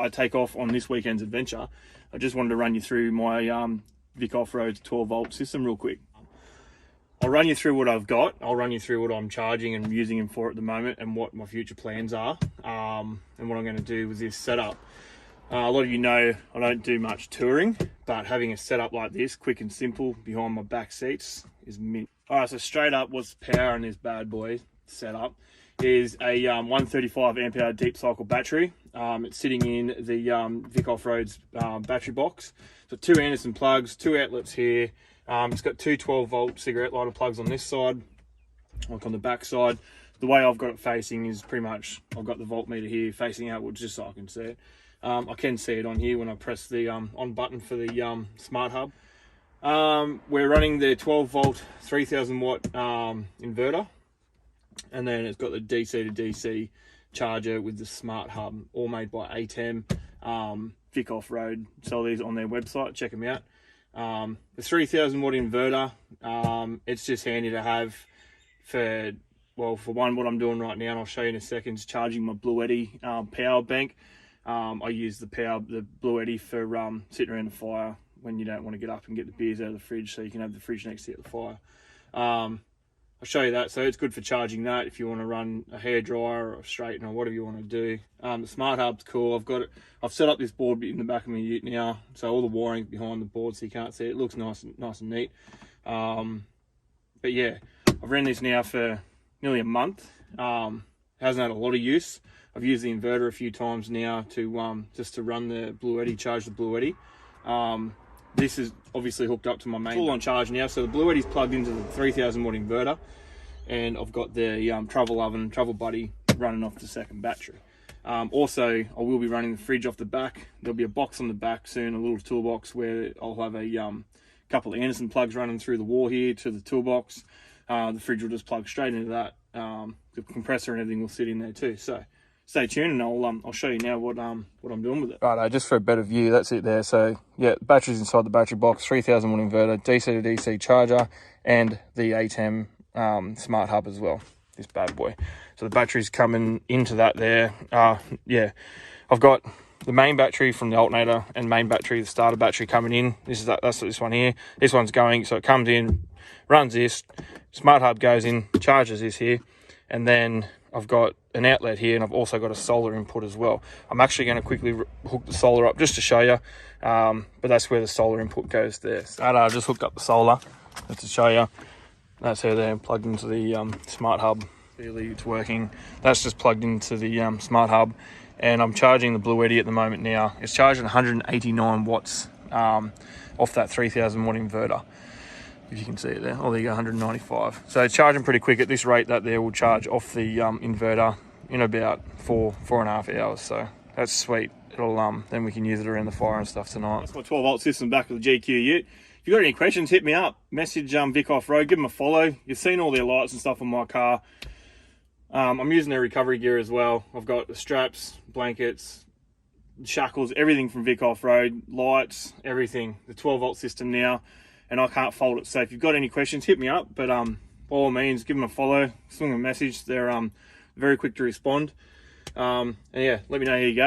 I take off on this weekend's adventure, I just wanted to run you through my Vic Off-Road's 12 volt system real quick. I'll run you through what I've got. I'll run you through what I'm charging and using him for at the moment, and what my future plans are, and what I'm going to do with this setup. A lot of you know I don't do much touring, but having a setup like this, quick and simple, behind my back seats is mint. All right, so straight up, what's the power in this bad boy setup is a 135 amp hour deep cycle battery. It's sitting in the Vic Off-Road's battery box. So 2 Anderson plugs, 2 outlets here. It's got 2 12 volt cigarette lighter plugs on this side, like on the back side. The way I've got it facing is pretty much, I've got the voltmeter here facing outwards just so I can see it. I can see it on here when I press the on button for the smart hub. We're running the 12 volt 3000 watt inverter, and then it's got the DC to DC charger with the smart hub, all made by ATEM, Vic Off-Road. Sell these on their website, check them out. The 3000 watt inverter, it's just handy to have for one, what I'm doing right now, and I'll show you in a second, is charging my Blue Eddy power bank. I use the Blue Eddy for sitting around the fire when you don't want to get up and get the beers out of the fridge, so you can have the fridge next to you at the fire. I'll show you that. So it's good for charging that if you want to run a hairdryer or a straightener or whatever you want to do. The smart hub's cool. I've set up this board in the back of my ute now, so all the wiring's behind the board so you can't see it. It looks nice and neat. But yeah, I've ran this now for nearly a month. Hasn't had a lot of use. I've used the inverter a few times now to just to run the Blue Eddy, charge the Blue Eddy. This is obviously hooked up to my main full on charge now, so the Blue Eddy's plugged into the 3000 watt inverter, and I've got the travel buddy running off the second battery. Also, I will be running the fridge off the back. There'll be a box on the back soon, a little toolbox where I'll have a couple of Anderson plugs running through the wall here to the toolbox. The fridge will just plug straight into that. The compressor and everything will sit in there too. So stay tuned, and I'll show you now what I'm doing with it. Right, just for a better view, that's it there. So yeah, batteries inside the battery box, 3000 watt inverter, DC to DC charger, and the ATEM smart hub as well, this bad boy. So the battery's coming into that there. Yeah, I've got the main battery from the alternator and main battery, the starter battery coming in. That's this one here. This one's going, so it comes in, runs this, smart hub goes in, charges this here, and then I've got an outlet here, and I've also got a solar input as well. I'm actually going to quickly hook the solar up just to show you, but that's where the solar input goes there. So I just hooked up the solar just to show you. That's how they're plugged into the smart hub. Clearly it's working. That's just plugged into the smart hub, and I'm charging the Blue Eddy at the moment now. It's charging 189 watts off that 3000 watt inverter. If you can see it there. Oh, there you go, 195. So it's charging pretty quick. At this rate, that there will charge off the inverter in about 4.5 hours. So that's sweet. It'll then we can use it around the fire and stuff tonight. That's my 12 volt system back with the GQ ute. If you've got any questions, hit me up. Message Vic Off-Road, give them a follow. You've seen all their lights and stuff on my car. I'm using their recovery gear as well. I've got the straps, blankets, shackles, everything from Vic Off-Road, lights, everything. The 12 volt system now, and I can't fault it. So if you've got any questions, hit me up. But by all means, give them a follow, swing a message. They're very quick to respond. And yeah, let me know how you go.